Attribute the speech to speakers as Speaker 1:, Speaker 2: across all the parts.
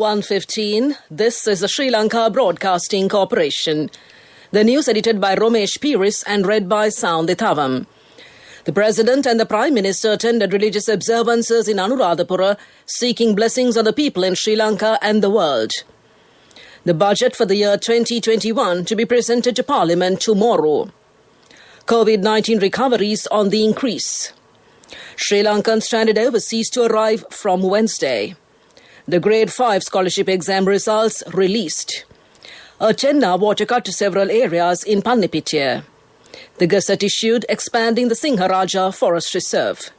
Speaker 1: 1:15. This is the Sri Lanka Broadcasting Corporation. The news edited by Romesh Piris and read by Soundithavam. The President and the Prime Minister attended religious observances in Anuradhapura, seeking blessings on the people in Sri Lanka and the world. The budget for the year 2021 to be presented to Parliament tomorrow. COVID-19 recoveries on the increase. Sri Lankans stranded overseas to arrive from Wednesday. The Grade 5 scholarship exam results released. A 10-hour water cut to several areas in Pannipitiya. The Gazette issued expanding the Singharaja Forest Reserve.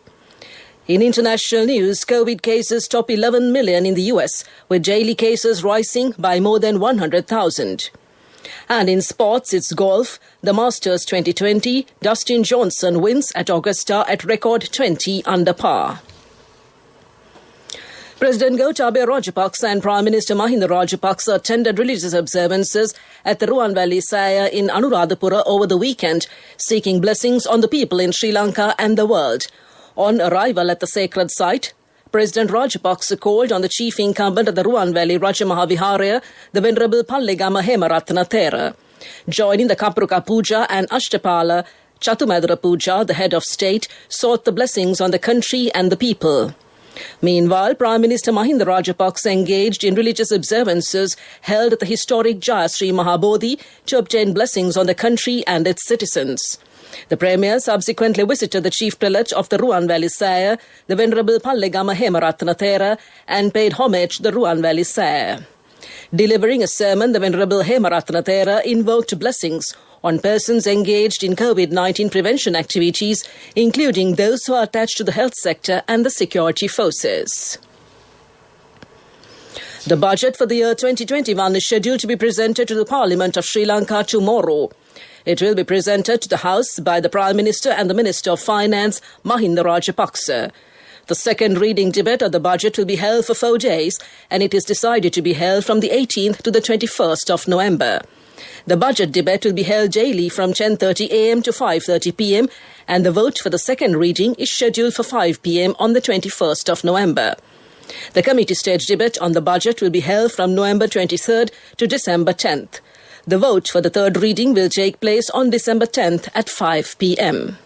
Speaker 1: In international news, COVID cases top 11 million in the US, with daily cases rising by more than 100,000. And in sports, it's golf. The Masters 2020, Dustin Johnson wins at Augusta at record 20 under par. President Gotabaya Rajapaksa and Prime Minister Mahinda Rajapaksa attended religious observances at the Ruanvali Saya in Anuradhapura over the weekend, seeking blessings on the people in Sri Lanka and the world. On arrival at the sacred site, President Rajapaksa called on the chief incumbent of the Ruanvali Rajamahaviharaya, the Venerable Pallegama Hemaratna Thera. Joining the Kapruka Puja and Ashtapala Chatumadra Puja, the head of state sought the blessings on the country and the people. Meanwhile, Prime Minister Mahinda Rajapaksa engaged in religious observances held at the historic Jayasri Mahabodhi to obtain blessings on the country and its citizens. The Premier subsequently visited the Chief Prelate of the Ruanvali Saya, the Venerable Pallegama Hemaratna Thera, and paid homage to the Ruanvali Saya. Delivering a sermon, the Venerable Hemaratna Thera invoked blessings on persons engaged in COVID-19 prevention activities, including those who are attached to the health sector and the security forces. The budget for the year 2021 is scheduled to be presented to the Parliament of Sri Lanka tomorrow. It will be presented to the House by the Prime Minister and the Minister of Finance, Mahinda Rajapaksa. The second reading debate of the budget will be held for 4 days, and it is decided to be held from the 18th to the 21st of November. The budget debate will be held daily from 10:30 a.m. to 5:30 p.m. and the vote for the second reading is scheduled for 5 p.m. on the 21st of November. The committee stage debate on the budget will be held from November 23rd to December 10th. The vote for the third reading will take place on December 10th at 5 p.m.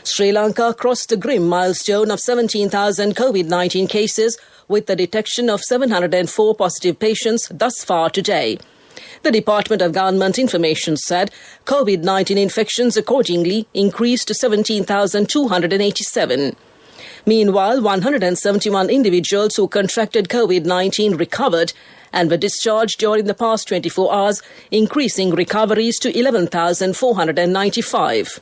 Speaker 1: Sri Lanka crossed the grim milestone of 17,000 COVID-19 cases with the detection of 704 positive patients thus far today. The Department of Government Information said COVID-19 infections accordingly increased to 17,287. Meanwhile, 171 individuals who contracted COVID-19 recovered and were discharged during the past 24 hours, increasing recoveries to 11,495.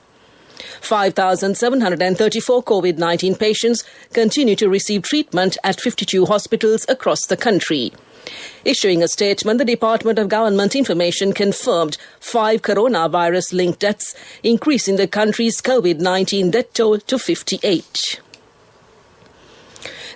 Speaker 1: 5,734 COVID-19 patients continue to receive treatment at 52 hospitals across the country. Issuing a statement, the Department of Government Information confirmed 5 coronavirus-linked deaths, increasing the country's COVID-19 death toll to 58.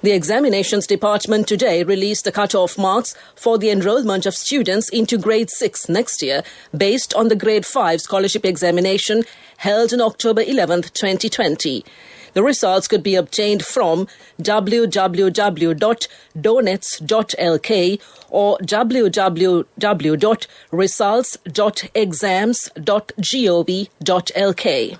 Speaker 1: The Examinations Department today released the cut-off marks for the enrollment of students into Grade 6 next year based on the Grade 5 scholarship examination held on October 11, 2020. The results could be obtained from www.donets.lk or www.results.exams.gov.lk.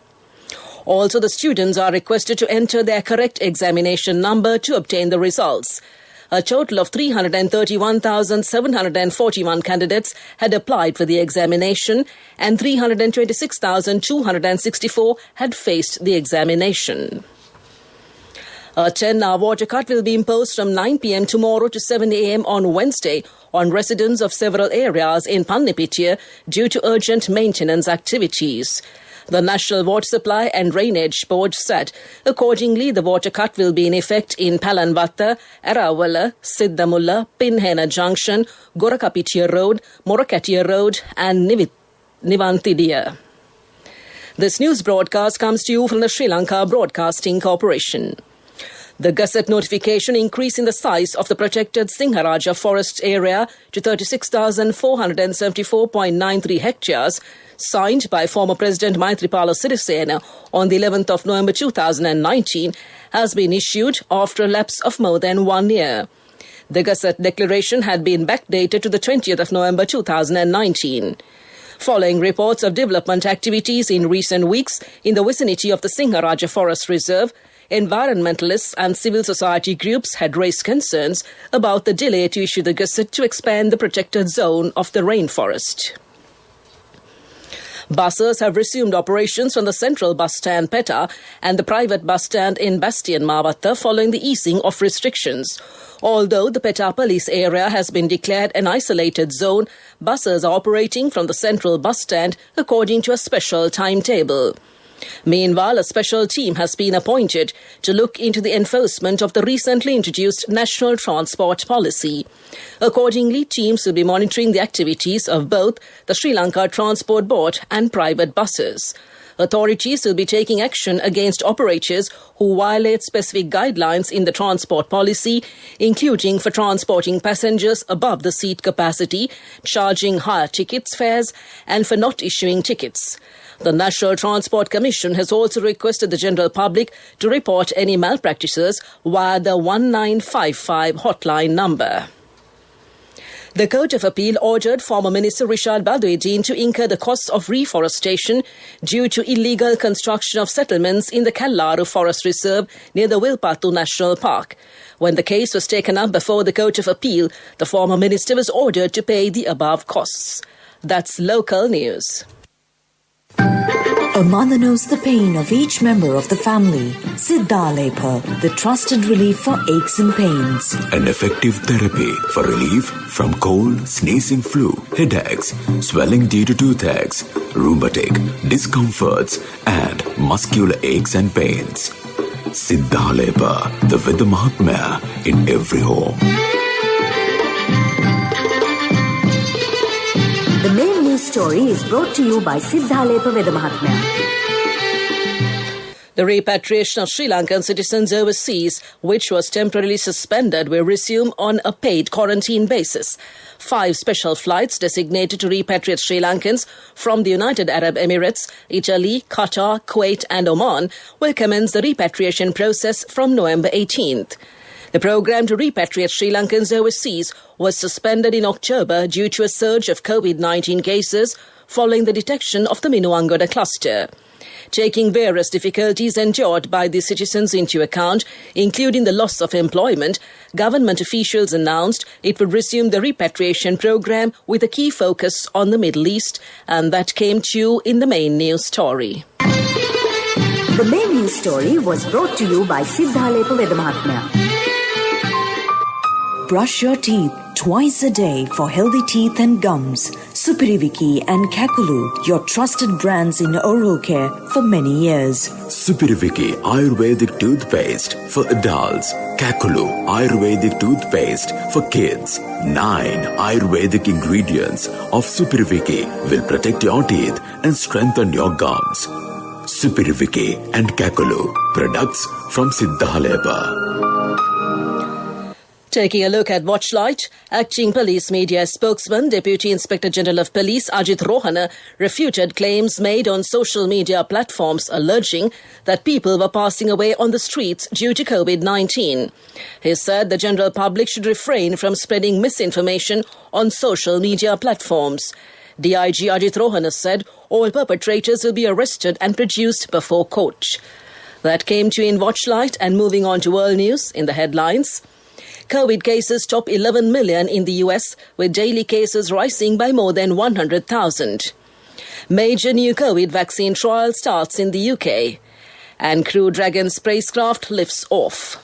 Speaker 1: Also, the students are requested to enter their correct examination number to obtain the results. A total of 331,741 candidates had applied for the examination and 326,264 had faced the examination. A 10-hour water cut will be imposed from 9 p.m. tomorrow to 7 a.m. on Wednesday on residents of several areas in Pannipitiya due to urgent maintenance activities. The National Water Supply and Drainage Board said, accordingly, the water cut will be in effect in Palanvatta, Aravala, Siddhamulla, Pinhena Junction, Gorakapitiya Road, Morakatiya Road and Nivantidiya. This news broadcast comes to you from the Sri Lanka Broadcasting Corporation. The Gazette notification increasing the size of the protected Singharaja forest area to 36,474.93 hectares, signed by former President Maithripala Sirisena on the 11th of November 2019, has been issued after a lapse of more than 1 year. The Gazette declaration had been backdated to the 20th of November 2019. Following reports of development activities in recent weeks in the vicinity of the Singharaja Forest Reserve, environmentalists and civil society groups had raised concerns about the delay to issue the Gazette to expand the protected zone of the rainforest. Buses have resumed operations from the central bus stand Petta and the private bus stand in Bastian Mavatta following the easing of restrictions. Although the Petta police area has been declared an isolated zone, buses are operating from the central bus stand according to a special timetable. Meanwhile, a special team has been appointed to look into the enforcement of the recently introduced National Transport Policy. Accordingly, teams will be monitoring the activities of both the Sri Lanka Transport Board and private buses. Authorities will be taking action against operators who violate specific guidelines in the transport policy, including for transporting passengers above the seat capacity, charging higher tickets fares, and for not issuing tickets. The National Transport Commission has also requested the general public to report any malpractices via the 1955 hotline number. The Court of Appeal ordered former Minister Rishad Balduddin to incur the costs of reforestation due to illegal construction of settlements in the Kallaru Forest Reserve near the Wilpattu National Park. When the case was taken up before the Court of Appeal, the former minister was ordered to pay the above costs. That's local news.
Speaker 2: A mother knows the pain of each member of the family. Siddhalepa, the trusted relief for aches and pains.
Speaker 3: An effective therapy for relief from cold, sneezing, flu, headaches, swelling due to toothaches, rheumatic, discomforts, and muscular aches and pains. Siddhalepa, the Veda Mahatmya in every home.
Speaker 2: The main news story is brought to you by Siddhalepa Veda Mahatmya.
Speaker 1: The repatriation of Sri Lankan citizens overseas, which was temporarily suspended, will resume on a paid quarantine basis. 5 special flights designated to repatriate Sri Lankans from the United Arab Emirates, Italy, Qatar, Kuwait and Oman will commence the repatriation process from November 18th. The program to repatriate Sri Lankans overseas was suspended in October due to a surge of COVID-19 cases following the detection of the Minuangoda cluster. Taking various difficulties endured by the citizens into account, including the loss of employment, government officials announced it would resume the repatriation program with a key focus on the Middle East, and that came to you in the main news story.
Speaker 2: The main news story was brought to you by Siddhalepa Veda Mahatmya. Brush your teeth twice a day for healthy teeth and gums. Supiriviki and Kakulu, your trusted brands in oral care for many years.
Speaker 3: Supiriviki Ayurvedic toothpaste for adults. Kakulu Ayurvedic toothpaste for kids. 9 Ayurvedic ingredients of Supiriviki will protect your teeth and strengthen your gums. Supiriviki and Kakulu, products from Siddhalepa.
Speaker 1: Taking a look at Watchlight, acting police media spokesman, Deputy Inspector General of Police Ajit Rohana refuted claims made on social media platforms alleging that people were passing away on the streets due to COVID-19. He said the general public should refrain from spreading misinformation on social media platforms. DIG Ajit Rohana said all perpetrators will be arrested and produced before court. That came to you in Watchlight, and moving on to world news in the headlines. COVID cases top 11 million in the US, with daily cases rising by more than 100,000. Major new COVID vaccine trial starts in the UK. And Crew Dragon spacecraft lifts off.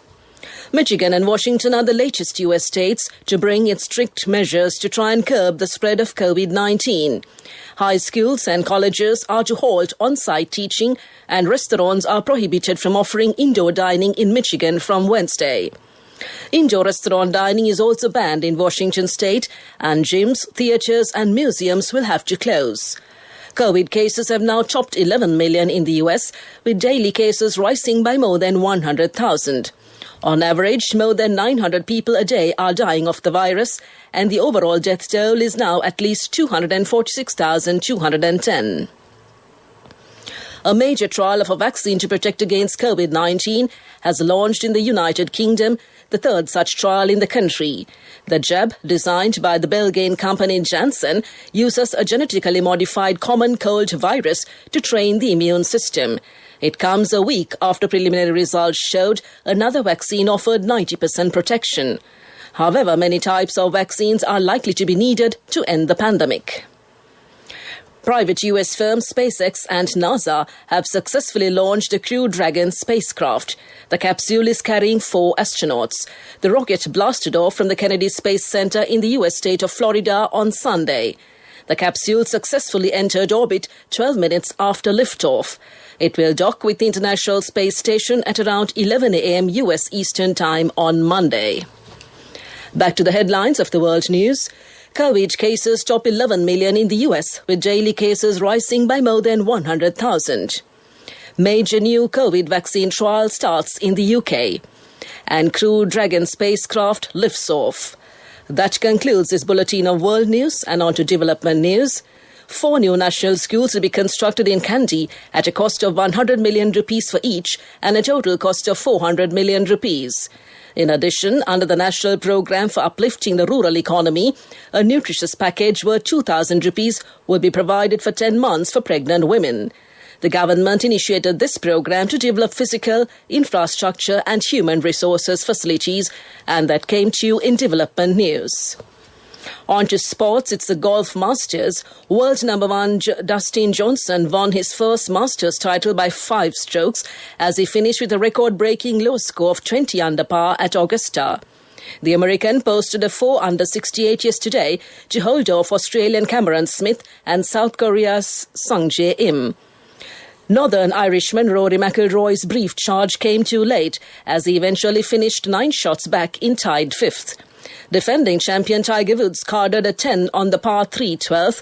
Speaker 1: Michigan and Washington are the latest US states to bring its strict measures to try and curb the spread of COVID-19. High schools and colleges are to halt on-site teaching, and restaurants are prohibited from offering indoor dining in Michigan from Wednesday. Indoor restaurant dining is also banned in Washington state, and gyms, theatres and museums will have to close. COVID cases have now topped 11 million in the US, with daily cases rising by more than 100,000. On average, more than 900 people a day are dying of the virus, and the overall death toll is now at least 246,210. A major trial of a vaccine to protect against COVID-19 has launched in the United Kingdom, the third such trial in the country. The jab, designed by the Belgian company Janssen, uses a genetically modified common cold virus to train the immune system. It comes a week after preliminary results showed another vaccine offered 90% protection. However, many types of vaccines are likely to be needed to end the pandemic. Private US firms SpaceX and NASA have successfully launched the Crew Dragon spacecraft. The capsule is carrying 4 astronauts. The rocket blasted off from the Kennedy Space Center in the US state of Florida on Sunday. The capsule successfully entered orbit 12 minutes after liftoff. It will dock with the International Space Station at around 11 a.m. US Eastern Time on Monday. Back to the headlines of the world news. COVID cases top 11 million in the US, with daily cases rising by more than 100,000. Major new COVID vaccine trial starts in the UK. And Crew Dragon spacecraft lifts off. That concludes this bulletin of world news, and on to development news. 4 new national schools will be constructed in Kandy at a cost of 100 million rupees for each and a total cost of 400 million rupees. In addition, under the National Programme for Uplifting the Rural Economy, a nutritious package worth 2,000 rupees will be provided for 10 months for pregnant women. The government initiated this program to develop physical, infrastructure and human resources facilities, and that came to you in development news. On to sports, it's the Golf Masters. World number 1 Dustin Johnson won his first Masters title by 5 strokes as he finished with a record-breaking low score of 20 under par at Augusta. The American posted a 4 under 68 yesterday to hold off Australian Cameron Smith and South Korea's Sung Jae Im. Northern Irishman Rory McIlroy's brief charge came too late as he eventually finished 9 shots back in tied 5th. Defending champion Tiger Woods carded a 10 on the par 3 12th,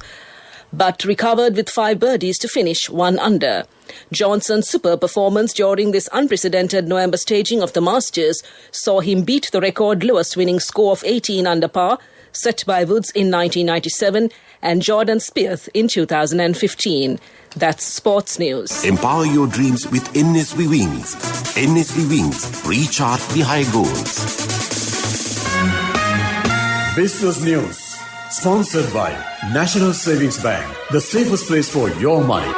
Speaker 1: but recovered with 5 birdies to finish 1 under. Johnson's superb performance during this unprecedented November staging of the Masters saw him beat the record lowest winning score of 18 under par, set by Woods in 1997 and Jordan Spieth in 2015. That's sports news.
Speaker 4: Empower your dreams with NSV Wings. NSV Wings. Reach out the high goals.
Speaker 5: Business News, sponsored by National Savings Bank, the safest place for your money.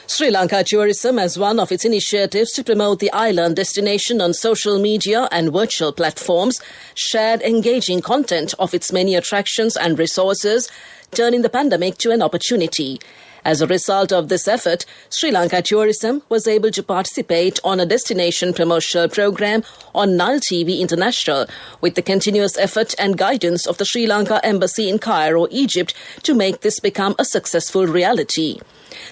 Speaker 1: Sri Lanka Tourism, as one of its initiatives to promote the island destination on social media and virtual platforms, shared engaging content of its many attractions and resources, turning the pandemic to an opportunity. As a result of this effort, Sri Lanka Tourism was able to participate on a destination promotional program on Nile TV International with the continuous effort and guidance of the Sri Lanka Embassy in Cairo, Egypt, to make this become a successful reality.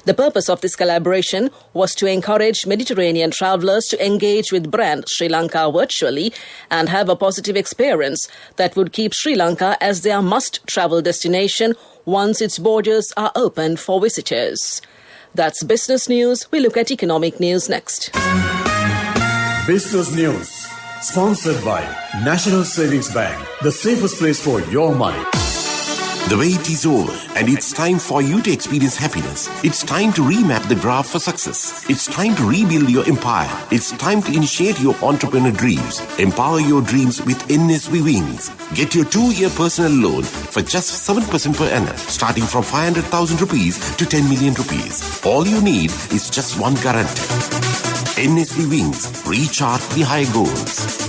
Speaker 1: The purpose of this collaboration was to encourage Mediterranean travelers to engage with brand Sri Lanka virtually and have a positive experience that would keep Sri Lanka as their must-travel destination once its borders are open for visitors. That's business news. We look at economic news next.
Speaker 5: Business News, sponsored by National Savings Bank, the safest place for your money.
Speaker 4: The wait is over and it's time for you to experience happiness. It's time to remap the graph for success. It's time to rebuild your empire. It's time to initiate your entrepreneur dreams. Empower your dreams with NSV Wings. Get your 2-year personal loan for just 7% per annum, starting from 500,000 rupees to 10 million rupees. All you need is just one guarantee. NSV Wings. Reach out the high goals.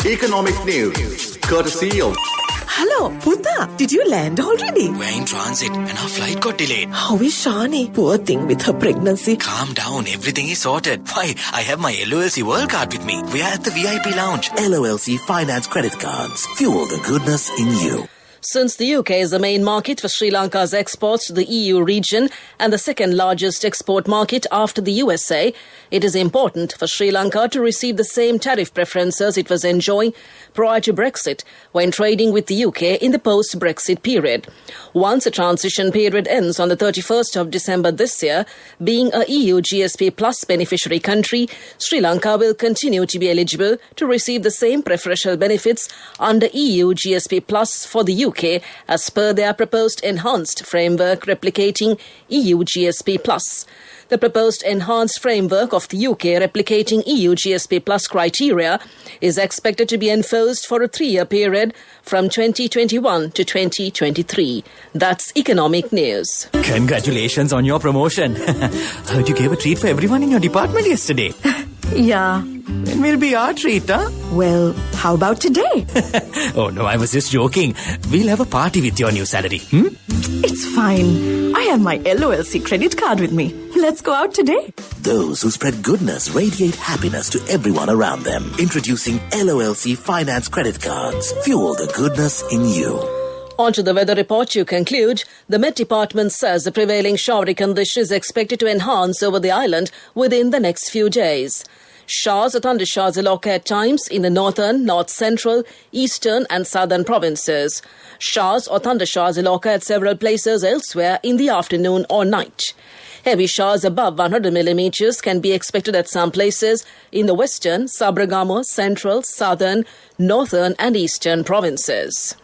Speaker 6: Economic news, courtesy of...
Speaker 7: Hello, Puta. Did you land already?
Speaker 8: We're in transit and our flight got delayed.
Speaker 7: How is Shani? Poor thing with her pregnancy.
Speaker 8: Calm down, everything is sorted. Why, I have my LOLC World Card with me. We are at the VIP lounge.
Speaker 9: LOLC Finance Credit Cards. Fuel the goodness in you.
Speaker 1: Since the UK is the main market for Sri Lanka's exports to the EU region and the second largest export market after the USA, it is important for Sri Lanka to receive the same tariff preferences it was enjoying prior to Brexit when trading with the UK in the post-Brexit period. Once the transition period ends on the 31st of December this year, being a EU GSP Plus beneficiary country, Sri Lanka will continue to be eligible to receive the same preferential benefits under EU GSP Plus for the UK UK as per their proposed enhanced framework replicating EU GSP+. The proposed enhanced framework of the UK replicating EU GSP Plus criteria is expected to be enforced for a 3-year period from 2021 to 2023. That's economic news.
Speaker 8: Congratulations on your promotion. Heard you gave a treat for everyone in your department yesterday.
Speaker 7: Yeah.
Speaker 8: When will be our treat, huh?
Speaker 7: Well, how about today?
Speaker 8: Oh no, I was just joking. We'll have a party with your new salary.
Speaker 7: It's fine. I have my LOLC credit card with me. Let's go out today.
Speaker 9: Those who spread goodness radiate happiness to everyone around them. Introducing LOLC Finance Credit Cards. Fuel the goodness in you.
Speaker 1: On to the weather report to conclude. The Met Department says the prevailing showery condition is expected to enhance over the island within the next few days. Showers or thundershowers will occur at times in the northern, north-central, eastern and southern provinces. Showers or thundershowers will occur at several places elsewhere in the afternoon or night. Heavy showers above 100 millimeters can be expected at some places in the western, Sabragamo, central, southern, northern and eastern provinces.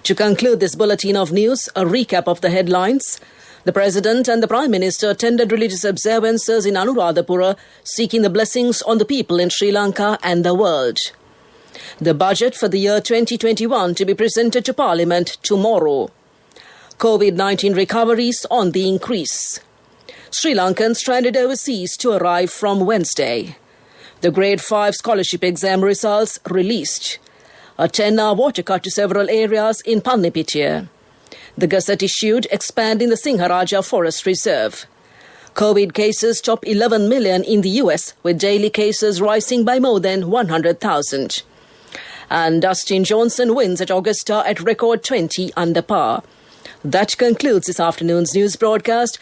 Speaker 1: To conclude this bulletin of news, a recap of the headlines. The President and the Prime Minister attended religious observances in Anuradhapura, seeking the blessings on the people in Sri Lanka and the world. The budget for the year 2021 to be presented to Parliament tomorrow. COVID-19 recoveries on the increase. Sri Lankans stranded overseas to arrive from Wednesday. The Grade 5 scholarship exam results released. A 10-hour water cut to several areas in Pannipitiya. The Gazette issued expanding the Singharaja Forest Reserve. COVID cases top 11 million in the US, with daily cases rising by more than 100,000. And Dustin Johnson wins at Augusta at record 20 under par. That concludes this afternoon's news broadcast.